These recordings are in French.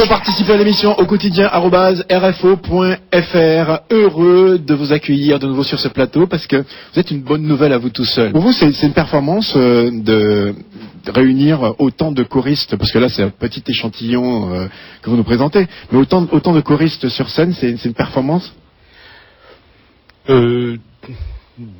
participer à l'émission au quotidien @rfo.fr. Heureux de vous accueillir de nouveau sur ce plateau parce que vous êtes une bonne nouvelle à vous tout seul. Pour vous, c'est une performance de réunir autant de choristes, parce que là c'est un petit échantillon que vous nous présentez, mais autant de choristes sur scène, c'est une performance?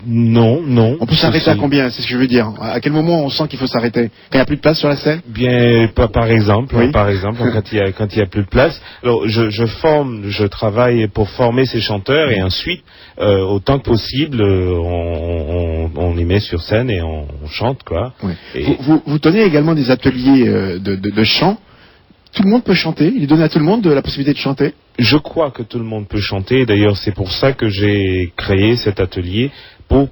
Non. On peut s'arrêter à combien? C'est ce que je veux dire. À quel moment on sent qu'il faut s'arrêter? Quand il n'y a plus de place sur la scène? Bien, par exemple, oui. Par exemple, quand il y a plus de place. Alors, je travaille pour former ces chanteurs et ensuite, autant que possible, on les met sur scène et on chante, quoi. Oui. Et... Vous tenez également des ateliers de chant. Tout le monde peut chanter? Il est donné à tout le monde la possibilité de chanter? Je crois que tout le monde peut chanter. D'ailleurs, c'est pour ça que j'ai créé cet atelier, pour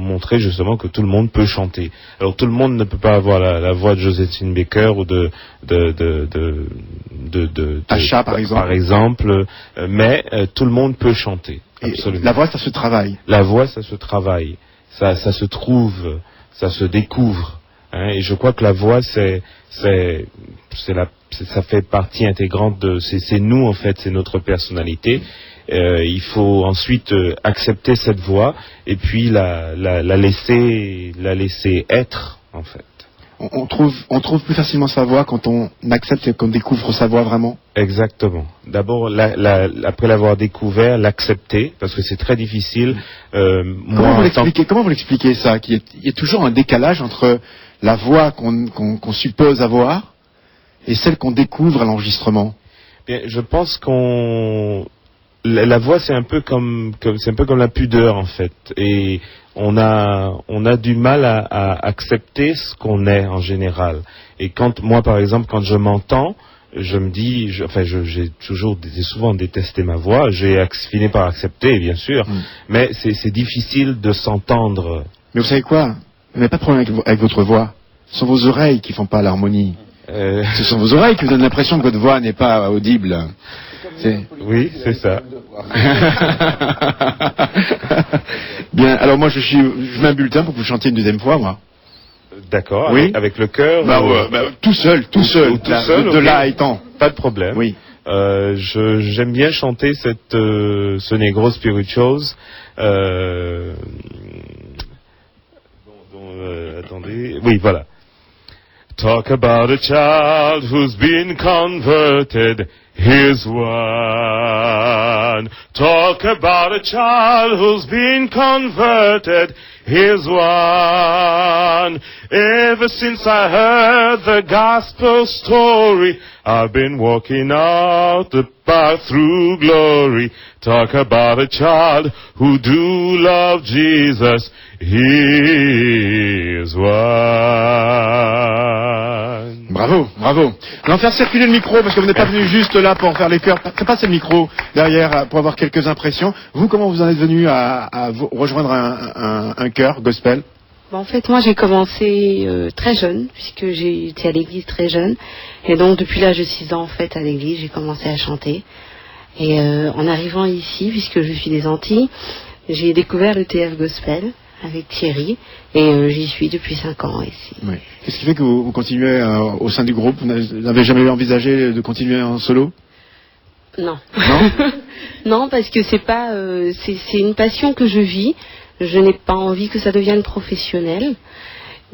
montrer justement que tout le monde peut chanter. Alors, tout le monde ne peut pas avoir la voix de Joséphine Baker ou de Asha, par exemple, mais tout le monde peut chanter. Absolument. Et la voix, ça se travaille. La voix, ça se travaille. Ça se trouve, ça se découvre. Hein, et je crois que la voix, ça fait partie intégrante c'est nous en fait, c'est notre personnalité. Il faut ensuite accepter cette voix et puis la laisser être en fait. On trouve plus facilement sa voix quand on accepte et qu'on découvre sa voix vraiment. Exactement. D'abord, après l'avoir découvert, l'accepter, parce que c'est très difficile. Comment vous l'expliquez ça, qu'il y a toujours un décalage entre la voix qu'on suppose avoir et celle qu'on découvre à l'enregistrement? Bien, je pense la voix, c'est un peu comme la pudeur en fait, et on a du mal à accepter ce qu'on est en général. Et moi par exemple, quand je m'entends, je me dis, j'ai souvent détesté ma voix, j'ai fini par accepter bien sûr, mais c'est difficile de s'entendre. Mais vous savez quoi? Vous n'avez pas de problème avec votre voix. Ce sont vos oreilles qui font pas l'harmonie. Ce sont vos oreilles qui vous donnent l'impression que votre voix n'est pas audible. Oui, c'est ça. Bien, alors moi je mets un bulletin pour que vous chantiez une deuxième fois, moi. D'accord, oui. avec le cœur. Tout seul, de là étant. Pas de problème. Oui. J'aime bien chanter ce Negro Spirituals. Attendez, oui, voilà. Talk about a child who's been converted, here's one. Talk about a child who's been converted, here's one. Ever since I heard the gospel story, I've been walking out the path through glory. Talk about a child who do love Jesus, here's one. Bravo. Allons faire circuler le micro parce que vous n'êtes pas venu juste là pour faire les chœurs. Passez le micro derrière pour avoir quelques impressions. Vous, comment vous en êtes venu à rejoindre un chœur gospel? En fait, moi j'ai commencé très jeune, puisque j'ai été à l'église très jeune. Et donc depuis l'âge de 6 ans en fait à l'église, j'ai commencé à chanter. Et en arrivant ici, puisque je suis des Antilles, j'ai découvert le TF Gospel avec Thierry, et j'y suis depuis 5 ans ici. Oui. Qu'est-ce qui fait que vous continuez au sein du groupe? Vous n'avez jamais envisagé de continuer en solo? Non. Non, parce que c'est une passion que je vis. Je n'ai pas envie que ça devienne professionnel.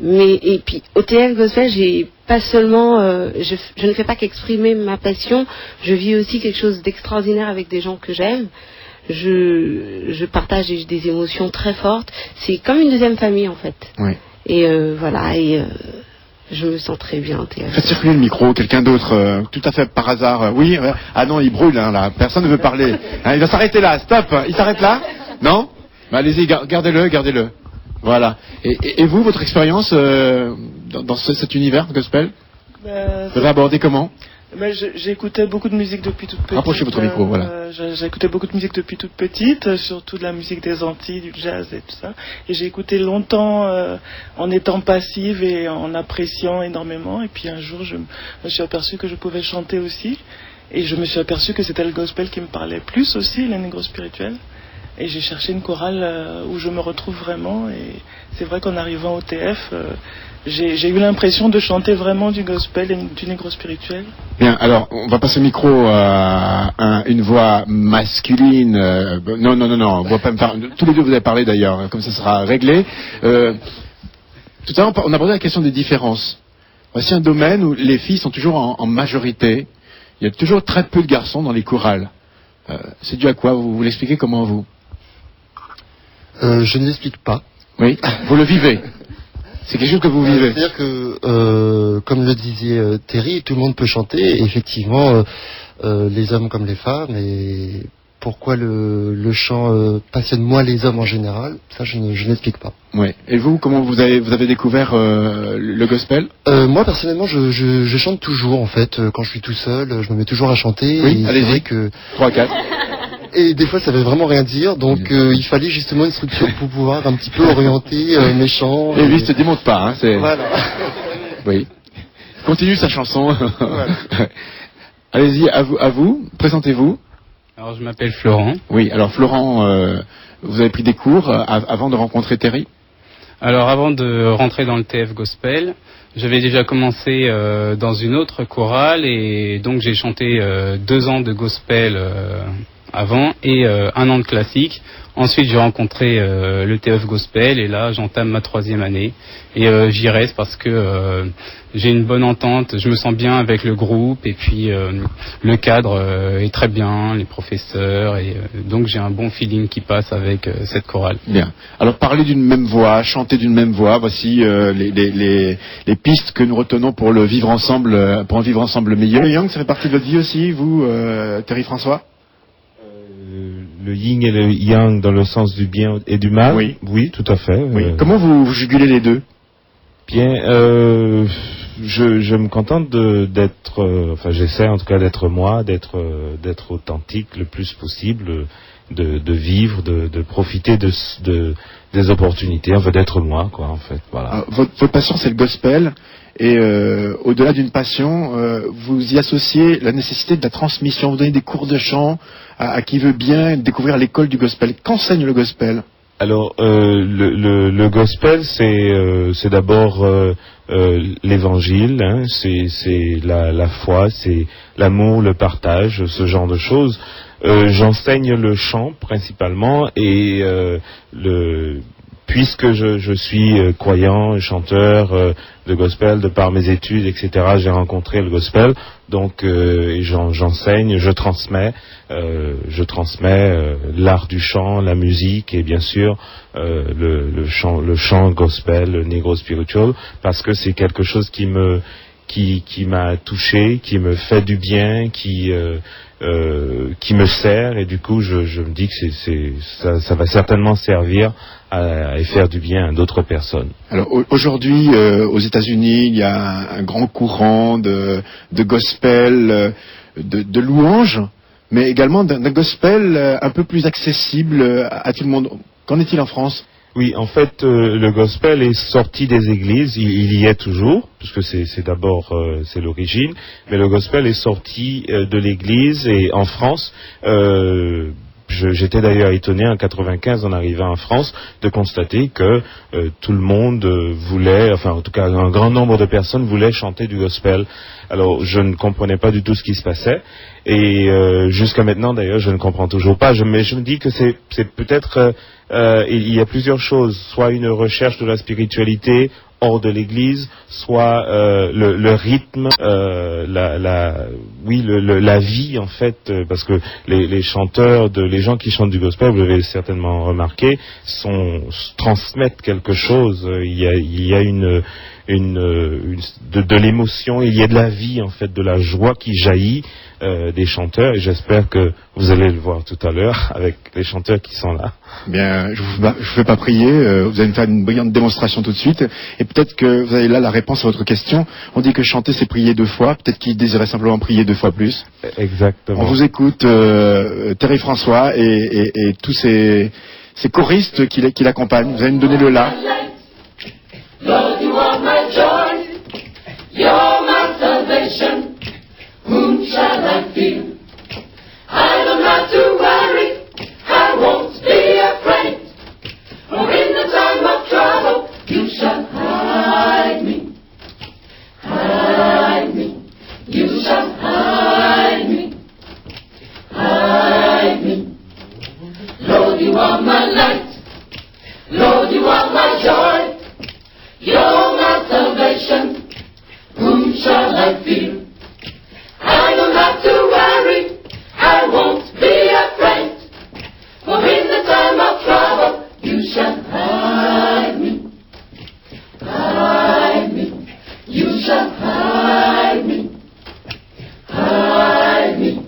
Et puis au TF Gospel, j'ai pas seulement, je ne fais pas qu'exprimer ma passion. Je vis aussi quelque chose d'extraordinaire avec des gens que j'aime. Je partage des émotions très fortes. C'est comme une deuxième famille en fait. Oui. Et voilà. Je me sens très bien. Faites circuler le micro, quelqu'un d'autre, tout à fait par hasard. Oui. Ah non, il brûle là. Personne ne veut parler. Hein, il va s'arrêter là. Stop. Il s'arrête là. Non. Allez-y, gardez-le. Voilà. Et vous, votre expérience dans cet univers gospel, vous l'avez abordé comment? J'écoutais beaucoup de musique depuis toute petite. Rapprochez votre micro, voilà. J'écoutais beaucoup de musique depuis toute petite, surtout de la musique des Antilles, du jazz et tout ça. Et j'ai écouté longtemps en étant passive et en appréciant énormément. Et puis un jour, je me suis aperçu que je pouvais chanter aussi. Et je me suis aperçu que c'était le gospel qui me parlait plus aussi, les négros spirituels. Et j'ai cherché une chorale où je me retrouve vraiment. Et c'est vrai qu'en arrivant au TF, j'ai eu l'impression de chanter vraiment du gospel et du négro spirituel. Bien, alors on va passer le micro à une voix masculine. Non, on va pas me faire. Tous les deux vous avez parlé d'ailleurs, comme ça sera réglé. Tout à l'heure on a posé la question des différences. Voici un domaine où les filles sont toujours en majorité. Il y a toujours très peu de garçons dans les chorales. C'est dû à quoi? Vous l'expliquez comment vous? Je ne l'explique pas. Oui, vous le vivez. C'est quelque chose que vous vivez. C'est-à-dire que, comme le disait Terry, tout le monde peut chanter. Et effectivement, les hommes comme les femmes. Et pourquoi le chant passionne moins les hommes en général, ça je n'explique pas. Oui. Et vous, comment vous avez découvert le gospel? Moi personnellement, je chante toujours en fait. Quand je suis tout seul, je me mets toujours à chanter. Oui, et allez-y. c'est vrai que 3, 4. Et des fois, ça veut vraiment rien dire, donc il fallait justement une structure pour pouvoir un petit peu orienter mes chants. Et lui, se démonte pas, hein. Voilà. Oui. Continue sa chanson. Voilà. Allez-y, à vous. Présentez-vous. Alors, je m'appelle Florent. Oui. Alors, Florent, vous avez pris des cours avant de rencontrer Terry? Alors, avant de rentrer dans le TF Gospel, j'avais déjà commencé dans une autre chorale et donc j'ai chanté 2 ans de gospel avant et 1 an de classique. Ensuite, j'ai rencontré le TF Gospel et là, j'entame ma 3e année. Et j'y reste parce que j'ai une bonne entente, je me sens bien avec le groupe et puis le cadre est très bien, les professeurs et donc j'ai un bon feeling qui passe avec cette chorale. Bien. Alors, parler d'une même voix, chanter d'une même voix, voici les pistes que nous retenons pour le vivre ensemble, pour un vivre ensemble meilleur. Le Young, ça fait partie de votre vie aussi, vous, Terry François? Le yin et le yang dans le sens du bien et du mal. Oui, tout à fait. Oui. Comment vous jugulez les deux? Bien, je me contente d'être, enfin j'essaie en tout cas d'être moi, d'être authentique le plus possible, de vivre, de profiter des opportunités, enfin d'être moi, quoi, en fait. Voilà. Votre passion, c'est le gospel. Et au-delà d'une passion, vous y associez la nécessité de la transmission. Vous donnez des cours de chant à qui veut bien découvrir l'école du gospel. Qu'enseigne le gospel? Alors, le gospel, c'est d'abord l'évangile, hein, c'est la foi, c'est l'amour, le partage, ce genre de choses. J'enseigne le chant principalement et puisque je suis croyant, chanteur de gospel, de par mes études, etc., j'ai rencontré le gospel, donc j'enseigne, je transmets l'art du chant, la musique et bien sûr le chant gospel, le negro spiritual, parce que c'est quelque chose qui m'a touché, qui me fait du bien, qui me sert et du coup je me dis que ça va certainement servir et faire du bien à d'autres personnes. Alors aujourd'hui aux États-Unis il y a un grand courant de gospel, de louanges, mais également d'un gospel un peu plus accessible à tout le monde. Qu'en est-il en France? Oui, en fait, le gospel est sorti des églises, il y est toujours, puisque c'est d'abord c'est l'origine, mais le gospel est sorti de l'église et en France, j'étais d'ailleurs étonné en 95 en arrivant en France de constater que tout le monde voulait, enfin en tout cas un grand nombre de personnes voulaient chanter du gospel. Alors je ne comprenais pas du tout ce qui se passait et jusqu'à maintenant d'ailleurs je ne comprends toujours pas. Mais je me dis que c'est peut-être il y a plusieurs choses, soit une recherche de la spiritualité hors de l'église, soit le rythme, la vie en fait, parce que les chanteurs, les gens qui chantent du gospel, vous l'avez certainement remarqué, transmettent quelque chose. Il y a de l'émotion, il y a de la vie en fait, de la joie qui jaillit des chanteurs, et j'espère que vous allez le voir tout à l'heure avec les chanteurs qui sont là. Bien, je vous fais pas prier, vous allez me faire une brillante démonstration tout de suite, et peut-être que vous avez là la réponse à votre question. On dit que chanter c'est prier 2 fois, peut-être qu'il désirait simplement prier 2 fois plus. Exactement. On vous écoute, Terry François et tous ces choristes qui l'accompagnent. Vous allez me donner le la. Lord, you are my joy, you're my salvation. Whom shall I fear? I don't have to worry, I won't be You shall hide me. Hide me. You shall hide me. Hide me.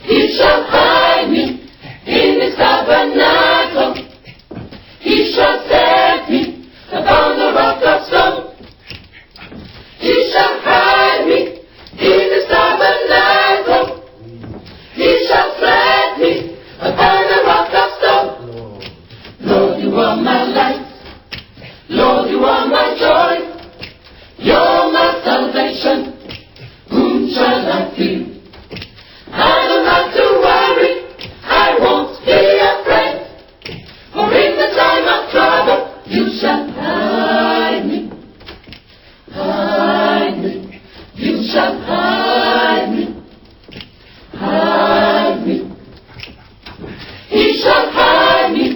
He shall hide me in his tabernacle. He shall set me upon the rock of stone. He shall hide me in his tabernacle. He shall set me upon the rock of stone. Lord, you are my light. Lord, you are my joy. You're my salvation. Whom shall I fear? I don't have to worry. I won't be afraid. For in the time of trouble, you shall hide me. Hide me. You shall hide me. Hide me. He shall hide me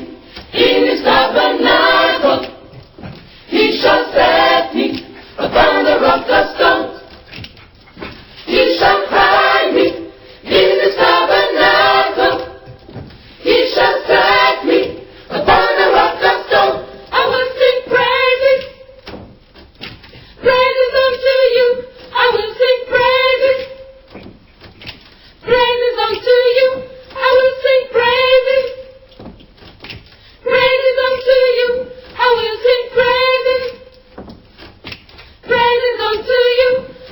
in his tabernacle. He shall set me upon the rock of stone. He shall hide me in his tabernacle. He shall set me upon the rock of stone. I will sing praises, praises unto you. I will sing praises, praises unto you. I will sing praises, praises unto you. I will sing praises, praises unto you.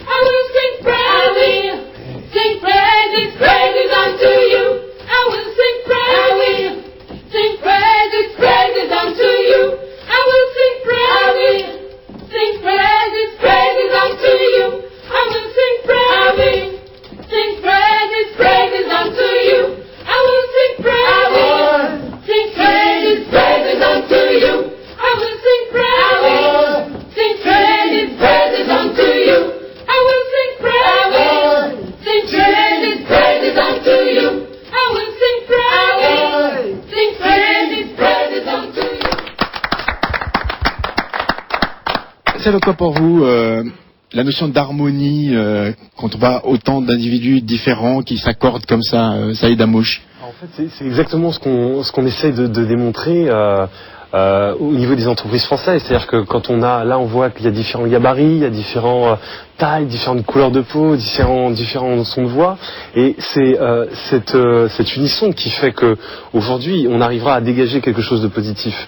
I will sing praises, sing praises, praises unto you. I will sing praises, sing praises, praises unto you. I will sing praises, sing praises, praises unto you. I will sing praises, sing praises, praises unto you. I will sing praises, sing praises, praises unto you. I will sing praises, sing praises, praises unto you. I will sing praises, sing praises, praises unto you. I will sing praises, sing praises, praises unto you. Ça veut quoi pour vous la notion d'harmonie quand on va autant d'individus différents qui s'accordent comme ça, Saïd Amouche? En fait, c'est exactement ce qu'on essaie de démontrer au niveau des entreprises françaises. C'est-à-dire que quand on voit qu'il y a différents gabarits, il y a différentes tailles, différentes couleurs de peau, différents sons de voix, et c'est cette unisson qui fait que aujourd'hui on arrivera à dégager quelque chose de positif.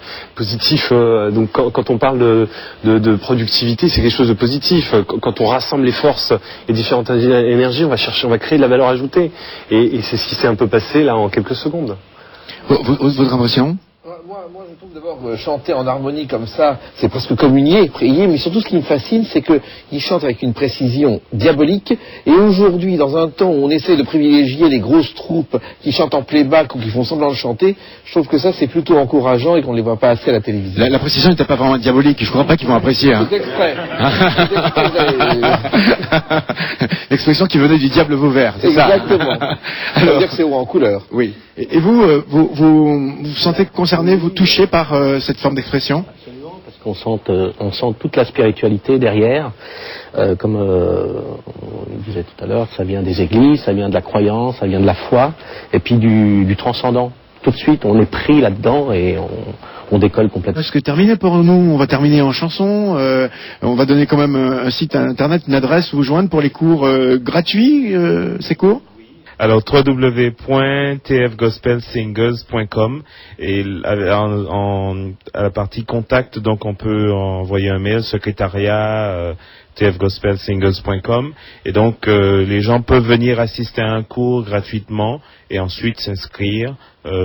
Donc quand on parle de productivité, c'est quelque chose de positif. Quand on rassemble les forces et différentes énergies, on va créer de la valeur ajoutée, et c'est ce qui s'est un peu passé là en quelques secondes. Votre impression? Moi, je trouve d'abord chanter en harmonie comme ça, c'est presque communier, prier, mais surtout ce qui me fascine, c'est qu'il chante avec une précision diabolique. Et aujourd'hui, dans un temps où on essaie de privilégier les grosses troupes qui chantent en playback ou qui font semblant de chanter, je trouve que ça c'est plutôt encourageant et qu'on ne les voit pas assez à la télévision. La précision n'était pas vraiment diabolique, je ne crois pas qu'ils vont apprécier. Hein. C'est exprès. L'expression qui venait du diable Vauvert, c'est ça? Exactement. Ça veut dire que c'est haut en couleur. Oui. Et vous, vous sentez concerné, vous touché par cette forme d'expression? Absolument, parce qu'on sent toute la spiritualité derrière. Comme on disait tout à l'heure, ça vient des églises, ça vient de la croyance, ça vient de la foi, et puis du transcendant. Tout de suite, on est pris là-dedans et on décolle complètement. Est-ce que terminé pour nous? On va terminer en chanson. On va donner quand même un site internet, une adresse où vous joindre pour les cours gratuits, ces cours? Alors www.tfgospelsingers.com et à la partie contact, donc on peut envoyer un mail secrétariat tfgospelsingers.com et donc les gens peuvent venir assister à un cours gratuitement et ensuite s'inscrire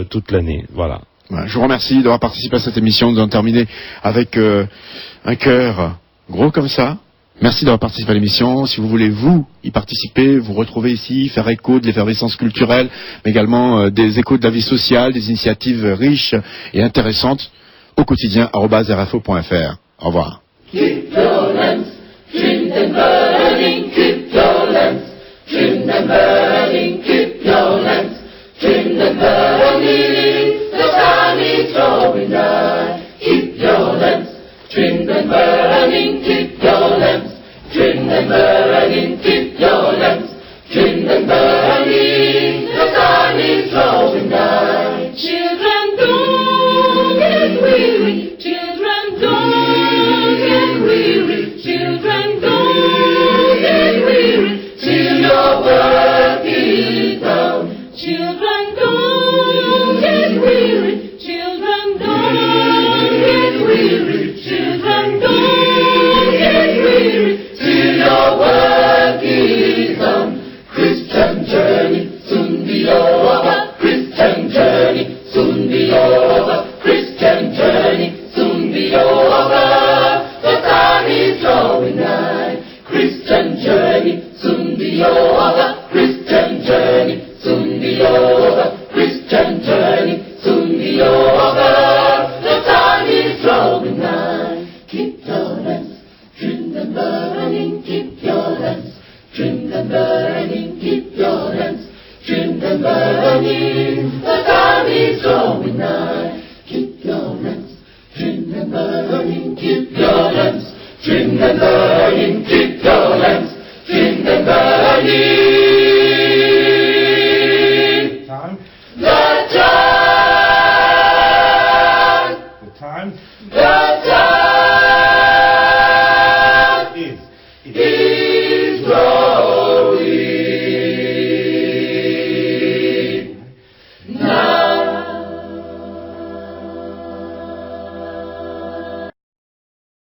toute l'année. Voilà. Je vous remercie d'avoir participé à cette émission, d'en terminer avec un cœur gros comme ça. Merci d'avoir participé à l'émission. Si vous voulez, vous, y participer, vous retrouver ici, faire écho de l'effervescence culturelle, mais également des échos de la vie sociale, des initiatives riches et intéressantes, au quotidien @rfo.fr. Au revoir. Keep your lamps trimmed and burning, keep your lamps trimmed and burning, keep your lamps trimmed and burning, the sun is going down. Keep your lamps trimmed and burning, keep your lamps trimmed and burning, keep your lamps trimmed and burning, the sun is going down. Children, do Jingle burning, keep your lamps, jingle burning. Time. The time. The time. The